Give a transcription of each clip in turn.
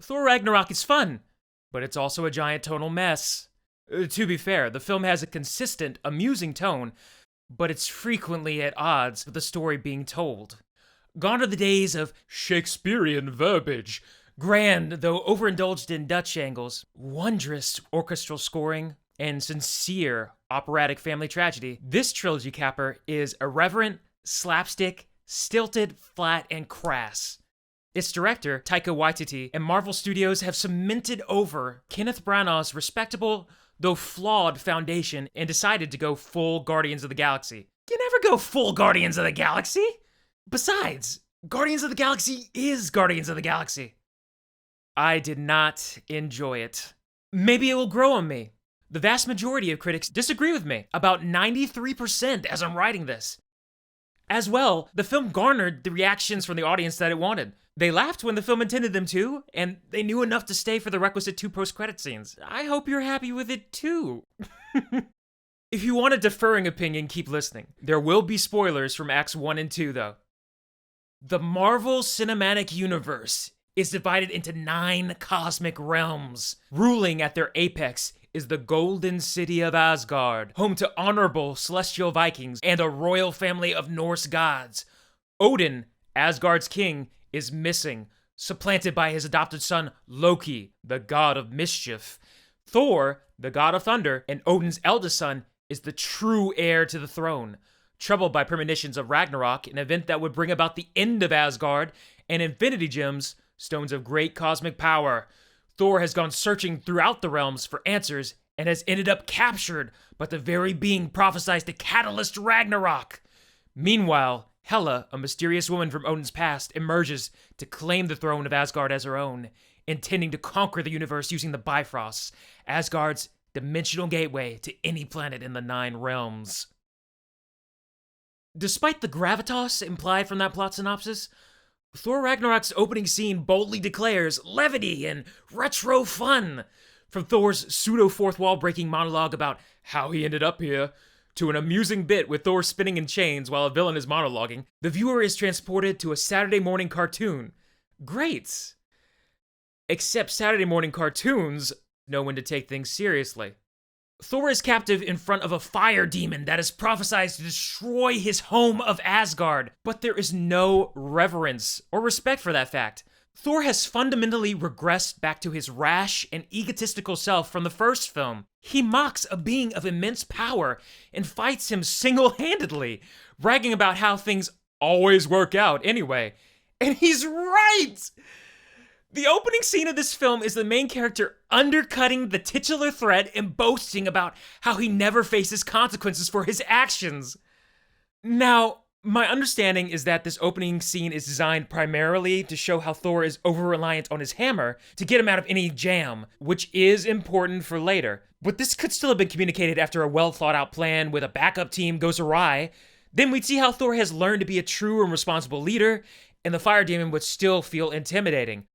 Thor Ragnarok is fun, but it's also a giant tonal mess. To be fair, the film has a consistent, amusing tone, but it's frequently at odds with the story being told. Gone are the days of Shakespearean verbiage, grand though overindulged in Dutch angles, wondrous orchestral scoring, and sincere operatic family tragedy. This trilogy capper is irreverent, slapstick, stilted, flat, and crass. Its director, Taika Waititi, and Marvel Studios have cemented over Kenneth Branagh's respectable, though flawed, foundation and decided to go full Guardians of the Galaxy. You never go full Guardians of the Galaxy! Besides, Guardians of the Galaxy is Guardians of the Galaxy. I did not enjoy it. Maybe it will grow on me. The vast majority of critics disagree with me, about 93% as I'm writing this. As well, the film garnered the reactions from the audience that it wanted. They laughed when the film intended them to, and they knew enough to stay for the requisite 2 post-credit scenes. I hope you're happy with it too. If you want a deferring opinion, keep listening. There will be spoilers from Acts 1 and 2 though. The Marvel Cinematic Universe is divided into 9 cosmic realms. Ruling at their apex is the Golden City of Asgard, home to honorable celestial Vikings and a royal family of Norse gods. Odin, Asgard's king, is missing, supplanted by his adopted son Loki, the god of mischief. Thor, the god of thunder, and Odin's eldest son, is the true heir to the throne. Troubled by premonitions of Ragnarok, an event that would bring about the end of Asgard, and Infinity Gems, stones of great cosmic power, Thor has gone searching throughout the realms for answers and has ended up captured by the very being prophesied to catalyst Ragnarok. Meanwhile, Hela, a mysterious woman from Odin's past, emerges to claim the throne of Asgard as her own, intending to conquer the universe using the Bifrost, Asgard's dimensional gateway to any planet in the 9 realms. Despite the gravitas implied from that plot synopsis, Thor Ragnarok's opening scene boldly declares levity and retro fun. From Thor's pseudo-fourth wall breaking monologue about how he ended up here, to an amusing bit with Thor spinning in chains while a villain is monologuing, the viewer is transported to a Saturday morning cartoon. Great! Except Saturday morning cartoons know when to take things seriously. Thor is captive in front of a fire demon that is prophesied to destroy his home of Asgard, but there is no reverence or respect for that fact. Thor has fundamentally regressed back to his rash and egotistical self from the first film. He mocks a being of immense power and fights him single-handedly, bragging about how things always work out anyway. And he's right! The opening scene of this film is the main character undercutting the titular threat and boasting about how he never faces consequences for his actions. Now, my understanding is that this opening scene is designed primarily to show how Thor is over-reliant on his hammer to get him out of any jam, which is important for later. But this could still have been communicated after a well-thought-out plan with a backup team goes awry. Then we'd see how Thor has learned to be a true and responsible leader, and the fire demon would still feel intimidating.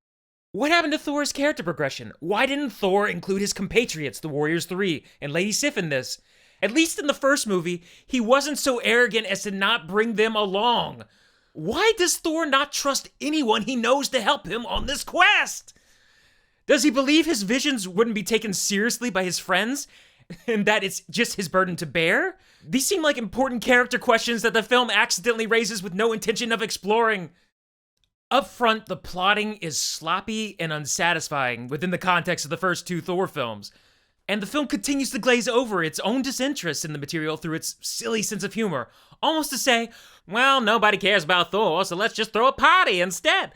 What happened to Thor's character progression? Why didn't Thor include his compatriots, the Warriors 3, and Lady Sif in this? At least in the first movie, he wasn't so arrogant as to not bring them along. Why does Thor not trust anyone he knows to help him on this quest? Does he believe his visions wouldn't be taken seriously by his friends, and that it's just his burden to bear? These seem like important character questions that the film accidentally raises with no intention of exploring. Up front, the plotting is sloppy and unsatisfying within the context of the first 2 Thor films, and the film continues to glaze over its own disinterest in the material through its silly sense of humor, almost to say, well, nobody cares about Thor, so let's just throw a party instead.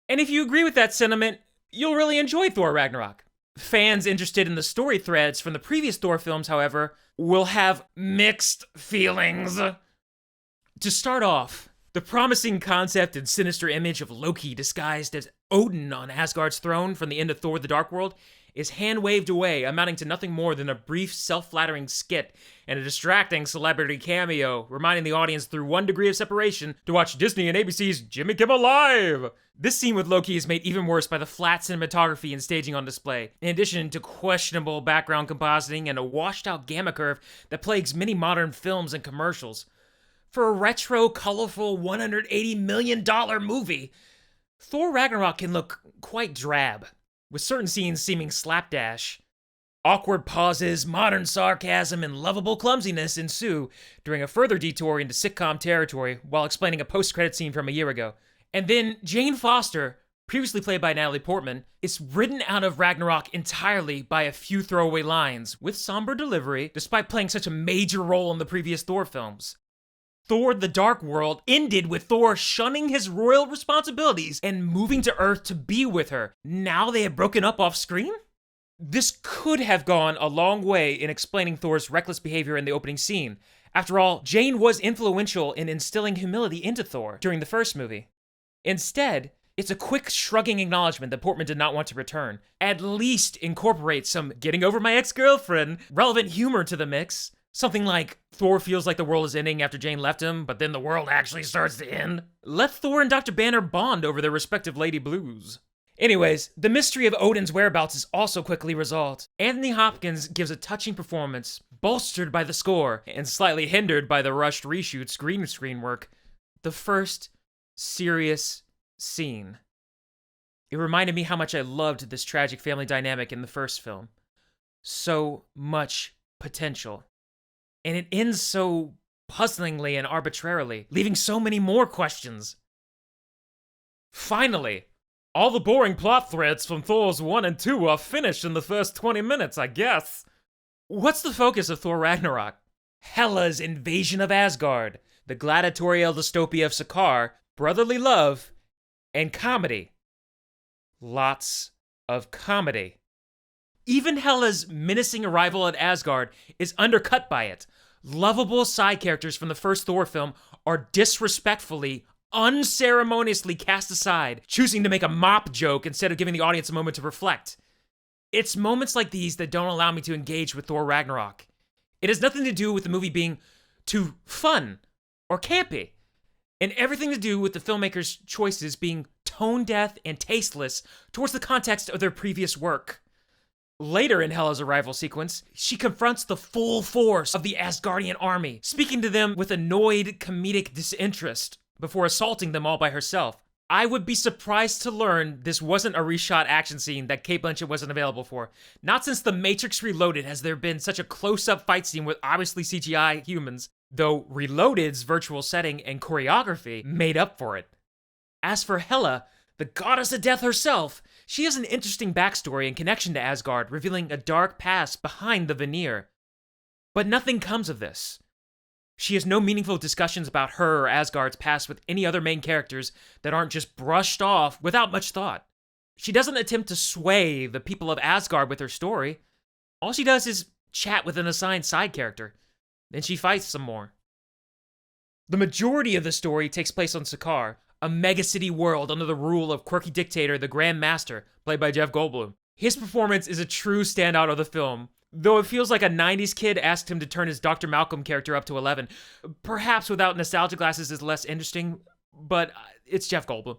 And if you agree with that sentiment, you'll really enjoy Thor Ragnarok. Fans interested in the story threads from the previous Thor films, however, will have mixed feelings. To start off, the promising concept and sinister image of Loki disguised as Odin on Asgard's throne from the end of Thor the Dark World is hand-waved away, amounting to nothing more than a brief, self-flattering skit and a distracting celebrity cameo, reminding the audience through 1 degree of separation to watch Disney and ABC's Jimmy Kimmel Live! This scene with Loki is made even worse by the flat cinematography and staging on display, in addition to questionable background compositing and a washed-out gamma curve that plagues many modern films and commercials. For a retro, colorful $180 million movie, Thor Ragnarok can look quite drab, with certain scenes seeming slapdash. Awkward pauses, modern sarcasm, and lovable clumsiness ensue during a further detour into sitcom territory while explaining a post-credit scene from a year ago. And then Jane Foster, previously played by Natalie Portman, is ridden out of Ragnarok entirely by a few throwaway lines, with somber delivery, despite playing such a major role in the previous Thor films. Thor: The Dark World ended with Thor shunning his royal responsibilities and moving to Earth to be with her. Now they have broken up off screen? This could have gone a long way in explaining Thor's reckless behavior in the opening scene. After all, Jane was influential in instilling humility into Thor during the first movie. Instead, it's a quick shrugging acknowledgement that Portman did not want to return. At least incorporate some getting over my ex-girlfriend relevant humor to the mix. Something like, Thor feels like the world is ending after Jane left him, but then the world actually starts to end. Let Thor and Dr. Banner bond over their respective Lady Blues. Anyways, the mystery of Odin's whereabouts is also quickly resolved. Anthony Hopkins gives a touching performance, bolstered by the score, and slightly hindered by the rushed reshoots green screen work. The first serious scene. It reminded me how much I loved this tragic family dynamic in the first film. So much potential. And it ends so puzzlingly and arbitrarily, leaving so many more questions. Finally, all the boring plot threads from Thors 1 and 2 are finished in the first 20 minutes, I guess. What's the focus of Thor Ragnarok? Hela's invasion of Asgard, the gladiatorial dystopia of Sakaar, brotherly love, and comedy. Lots of comedy. Even Hela's menacing arrival at Asgard is undercut by it. Lovable side characters from the first Thor film are disrespectfully, unceremoniously cast aside, choosing to make a mop joke instead of giving the audience a moment to reflect. It's moments like these that don't allow me to engage with Thor Ragnarok. It has nothing to do with the movie being too fun or campy, and everything to do with the filmmakers' choices being tone-deaf and tasteless towards the context of their previous work. Later in Hela's arrival sequence, she confronts the full force of the Asgardian army, speaking to them with annoyed comedic disinterest before assaulting them all by herself. I would be surprised to learn this wasn't a reshot action scene that Cate Blanchett wasn't available for. Not since The Matrix Reloaded has there been such a close-up fight scene with obviously CGI humans, though Reloaded's virtual setting and choreography made up for it. As for Hela, the goddess of death herself, she has an interesting backstory and connection to Asgard, revealing a dark past behind the veneer. But nothing comes of this. She has no meaningful discussions about her or Asgard's past with any other main characters that aren't just brushed off without much thought. She doesn't attempt to sway the people of Asgard with her story. All she does is chat with an assigned side character. Then she fights some more. The majority of the story takes place on Sakaar, a megacity world under the rule of quirky dictator the Grand Master, played by Jeff Goldblum. His performance is a true standout of the film, though it feels like a 90s kid asked him to turn his Dr. Malcolm character up to 11. Perhaps without nostalgia glasses is less interesting, but it's Jeff Goldblum.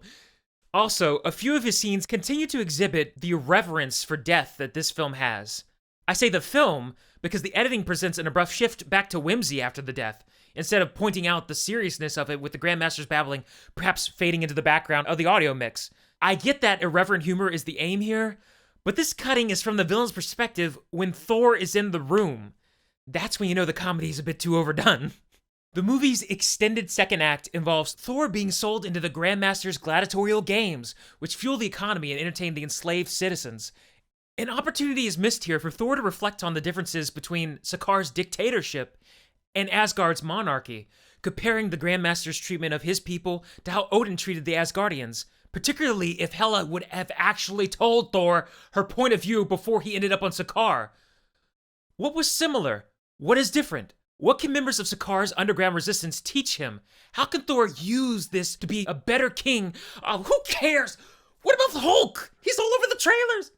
Also, a few of his scenes continue to exhibit the irreverence for death that this film has. I say the film because the editing presents an abrupt shift back to whimsy after the death, instead of pointing out the seriousness of it with the Grandmaster's babbling, perhaps fading into the background of the audio mix. I get that irreverent humor is the aim here, but this cutting is from the villain's perspective when Thor is in the room. That's when you know the comedy is a bit too overdone. The movie's extended second act involves Thor being sold into the Grandmaster's gladiatorial games, which fuel the economy and entertain the enslaved citizens. An opportunity is missed here for Thor to reflect on the differences between Sakaar's dictatorship and Asgard's monarchy, comparing the Grandmaster's treatment of his people to how Odin treated the Asgardians, particularly if Hela would have actually told Thor her point of view before he ended up on Sakaar. What was similar? What is different? What can members of Sakaar's underground resistance teach him? How can Thor use this to be a better king? Who cares? What about the Hulk? He's all over the trailers!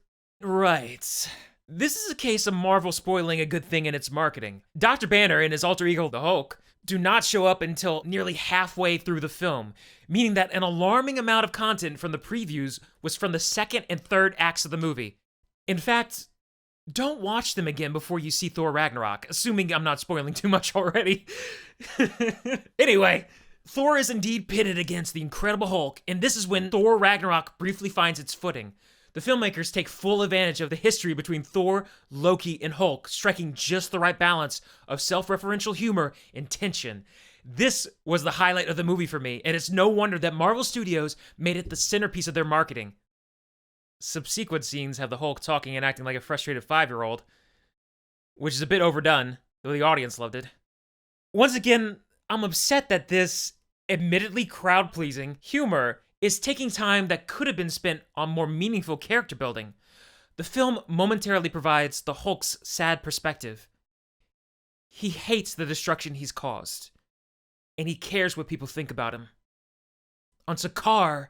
Right. This is a case of Marvel spoiling a good thing in its marketing. Dr. Banner and his alter ego, the Hulk, do not show up until nearly halfway through the film, meaning that an alarming amount of content from the previews was from the second and third acts of the movie. In fact, don't watch them again before you see Thor Ragnarok, assuming I'm not spoiling too much already. Anyway, Thor is indeed pitted against the Incredible Hulk, and this is when Thor Ragnarok briefly finds its footing. The filmmakers take full advantage of the history between Thor, Loki, and Hulk, striking just the right balance of self-referential humor and tension. This was the highlight of the movie for me, and it's no wonder that Marvel Studios made it the centerpiece of their marketing. Subsequent scenes have the Hulk talking and acting like a frustrated 5-year-old, which is a bit overdone, though the audience loved it. Once again, I'm upset that this admittedly crowd-pleasing humor is taking time that could have been spent on more meaningful character building. The film momentarily provides the Hulk's sad perspective. He hates the destruction he's caused, and he cares what people think about him. On Sakaar,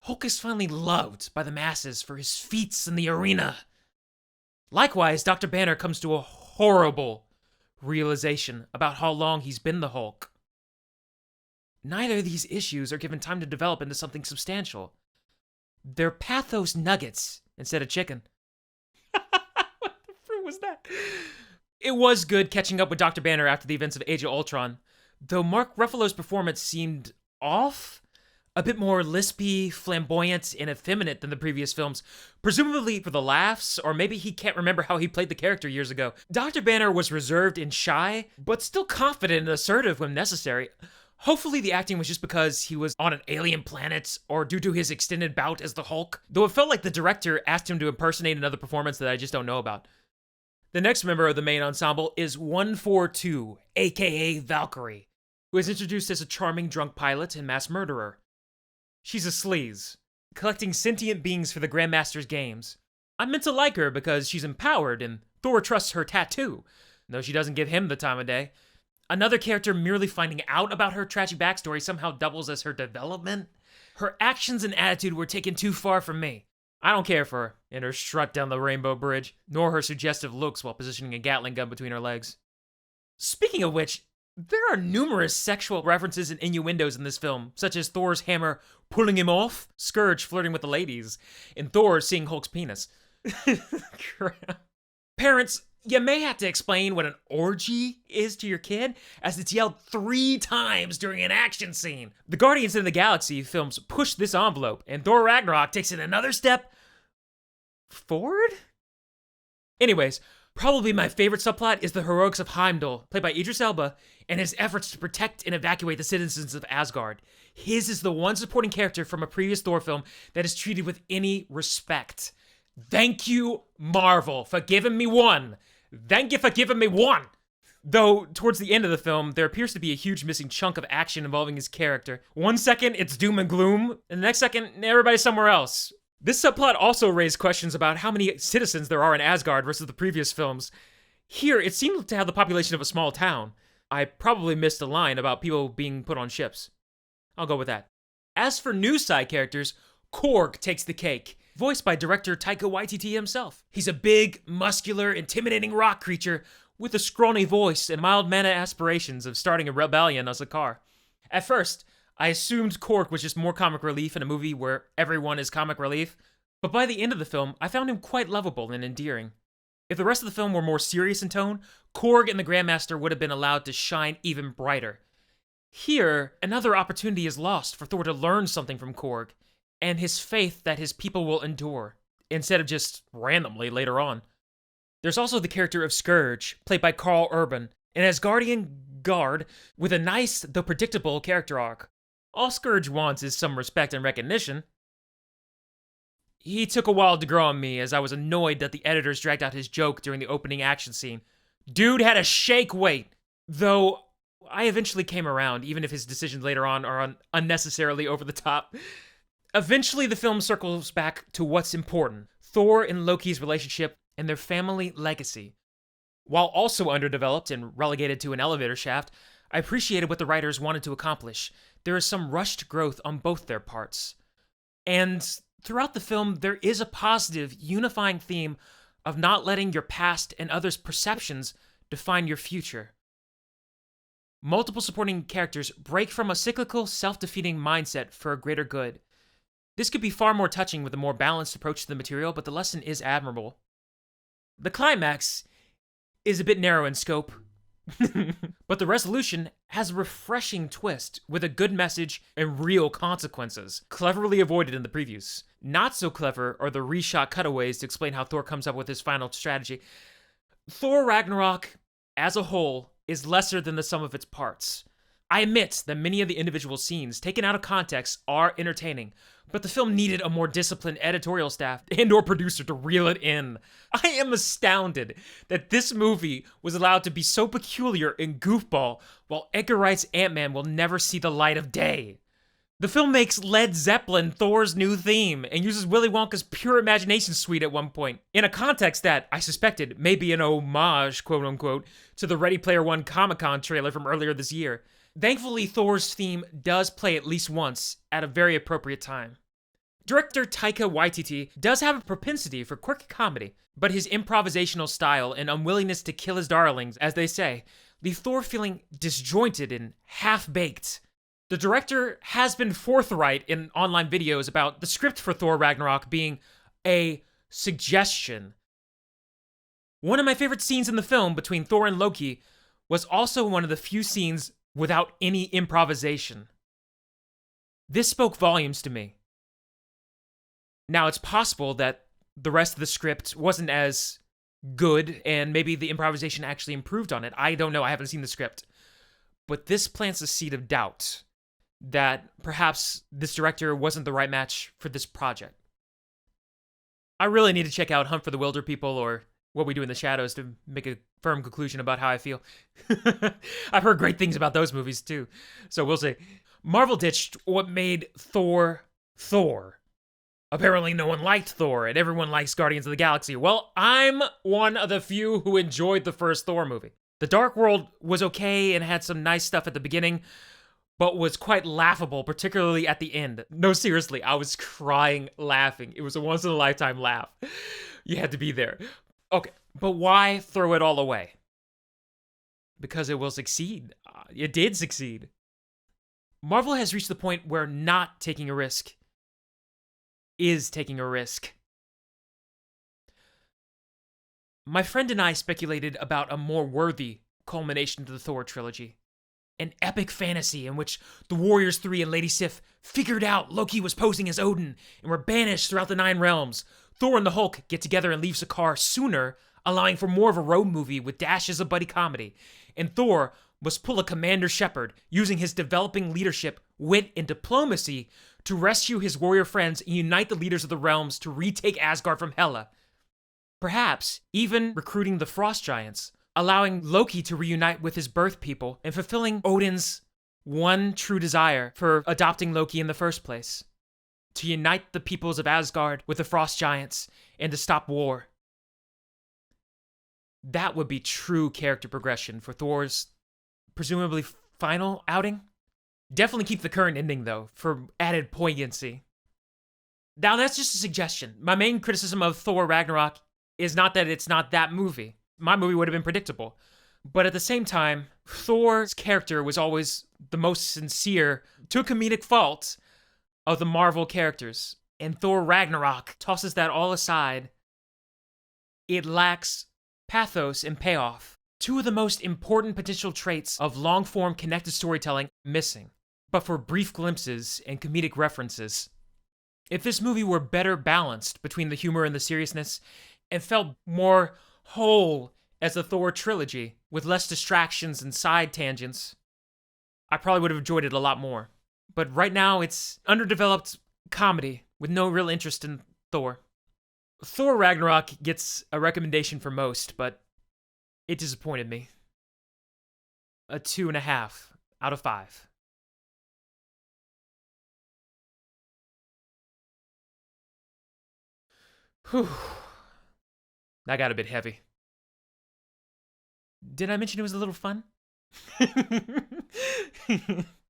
Hulk is finally loved by the masses for his feats in the arena. Likewise, Dr. Banner comes to a horrible realization about how long he's been the Hulk. Neither of these issues are given time to develop into something substantial. They're pathos nuggets instead of chicken. What the fruit was that? It was good catching up with Dr. Banner after the events of Age of Ultron, though Mark Ruffalo's performance seemed off, a bit more lispy, flamboyant, and effeminate than the previous films, presumably for the laughs, or maybe he can't remember how he played the character years ago. Dr. Banner was reserved and shy, but still confident and assertive when necessary. Hopefully the acting was just because he was on an alien planet or due to his extended bout as the Hulk, though it felt like the director asked him to impersonate another performance that I just don't know about. The next member of the main ensemble is 142, aka Valkyrie, who is introduced as a charming drunk pilot and mass murderer. She's a sleaze, collecting sentient beings for the Grandmaster's games. I'm meant to like her because she's empowered and Thor trusts her tattoo, though she doesn't give him the time of day. Another character merely finding out about her tragic backstory somehow doubles as her development. Her actions and attitude were taken too far from me. I don't care for her and her strut down the rainbow bridge, nor her suggestive looks while positioning a Gatling gun between her legs. Speaking of which, there are numerous sexual references and innuendos in this film, such as Thor's hammer pulling him off, Skurge flirting with the ladies, and Thor seeing Hulk's penis. Crap. Parents, you may have to explain what an orgy is to your kid, as it's yelled 3 times during an action scene. The Guardians of the Galaxy films push this envelope, and Thor Ragnarok takes it another step forward? Anyways, probably my favorite subplot is the heroics of Heimdall, played by Idris Elba, and his efforts to protect and evacuate the citizens of Asgard. His is the one supporting character from a previous Thor film that is treated with any respect. Thank you, Marvel, for giving me one. Thank you for giving me one. Though, towards the end of the film, there appears to be a huge missing chunk of action involving his character. 1 second, it's doom and gloom, and the next second, everybody's somewhere else. This subplot also raised questions about how many citizens there are in Asgard versus the previous films. Here, it seemed to have the population of a small town. I probably missed a line about people being put on ships. I'll go with that. As for new side characters, Korg takes the cake, voiced by director Taika Waititi himself. He's a big, muscular, intimidating rock creature with a scrawny voice and mild-mannered aspirations of starting a rebellion on Sakaar. At first, I assumed Korg was just more comic relief in a movie where everyone is comic relief, but by the end of the film, I found him quite lovable and endearing. If the rest of the film were more serious in tone, Korg and the Grandmaster would have been allowed to shine even brighter. Here, another opportunity is lost for Thor to learn something from Korg, and his faith that his people will endure, instead of just randomly later on. There's also the character of Skurge, played by Karl Urban, an Asgardian guard with a nice, though predictable, character arc. All Skurge wants is some respect and recognition. He took a while to grow on me, as I was annoyed that the editors dragged out his joke during the opening action scene. Dude had a shake weight, though I eventually came around, even if his decisions later on are unnecessarily over the top. Eventually, the film circles back to what's important: Thor and Loki's relationship and their family legacy. While also underdeveloped and relegated to an elevator shaft, I appreciated what the writers wanted to accomplish. There is some rushed growth on both their parts. And throughout the film, there is a positive, unifying theme of not letting your past and others' perceptions define your future. Multiple supporting characters break from a cyclical, self-defeating mindset for a greater good. This could be far more touching with a more balanced approach to the material, but the lesson is admirable. The climax is a bit narrow in scope. But the resolution has a refreshing twist with a good message and real consequences, cleverly avoided in the previews. Not so clever are the reshot cutaways to explain how Thor comes up with his final strategy. Thor Ragnarok, as a whole, is lesser than the sum of its parts. I admit that many of the individual scenes, taken out of context, are entertaining, but the film needed a more disciplined editorial staff and/or producer to reel it in. I am astounded that this movie was allowed to be so peculiar and goofball, while Edgar Wright's Ant-Man will never see the light of day. The film makes Led Zeppelin Thor's new theme and uses Willy Wonka's Pure Imagination suite at one point, in a context that, I suspected, may be an homage, quote-unquote, to the Ready Player One Comic-Con trailer from earlier this year. Thankfully, Thor's theme does play at least once, at a very appropriate time. Director Taika Waititi does have a propensity for quirky comedy, but his improvisational style and unwillingness to kill his darlings, as they say, leave Thor feeling disjointed and half-baked. The director has been forthright in online videos about the script for Thor Ragnarok being a suggestion. One of my favorite scenes in the film between Thor and Loki was also one of the few scenes without any improvisation. This spoke volumes to me. Now, it's possible that the rest of the script wasn't as good and maybe the improvisation actually improved on it. I don't know, I haven't seen the script. But this plants a seed of doubt that perhaps this director wasn't the right match for this project. I really need to check out Hunt for the Wilder People or What We Do in the Shadows to make a firm conclusion about how I feel. I've heard great things about those movies too, so we'll see. Marvel ditched what made Thor Thor. Apparently no one liked Thor and everyone likes Guardians of the Galaxy. Well, I'm one of the few who enjoyed the first Thor movie. The Dark World was okay and had some nice stuff at the beginning, but was quite laughable, particularly at the end. No, seriously, I was crying laughing. It was a once-in-a-lifetime laugh. You had to be there. Okay, but why throw it all away? Because it will succeed. It did succeed. Marvel has reached the point where not taking a risk is taking a risk. My friend and I speculated about a more worthy culmination to the Thor trilogy. An epic fantasy in which the Warriors 3 and Lady Sif figured out Loki was posing as Odin and were banished throughout the 9 realms. Thor and the Hulk get together and leave Sakaar sooner, allowing for more of a road movie with dashes of buddy comedy. And Thor must pull a Commander Shepard, using his developing leadership, wit, and diplomacy to rescue his warrior friends and unite the leaders of the realms to retake Asgard from Hela. Perhaps even recruiting the Frost Giants, allowing Loki to reunite with his birth people and fulfilling Odin's one true desire for adopting Loki in the first place. To unite the peoples of Asgard with the Frost Giants and to stop war. That would be true character progression for Thor's presumably final outing. Definitely keep the current ending though, for added poignancy. Now that's just a suggestion. My main criticism of Thor Ragnarok is not that it's not that movie. My movie would have been predictable. But at the same time, Thor's character was always the most sincere, to a comedic fault, of the Marvel characters. And Thor Ragnarok tosses that all aside. It lacks pathos and payoff. Two of the most important potential traits of long-form connected storytelling missing, but for brief glimpses and comedic references. If this movie were better balanced between the humor and the seriousness, and felt more whole as a Thor trilogy, with less distractions and side tangents, I probably would have enjoyed it a lot more. But right now, it's underdeveloped comedy with no real interest in Thor. Thor Ragnarok gets a recommendation for most, but it disappointed me. A 2.5 out of 5. Whew. That got a bit heavy. Did I mention it was a little fun?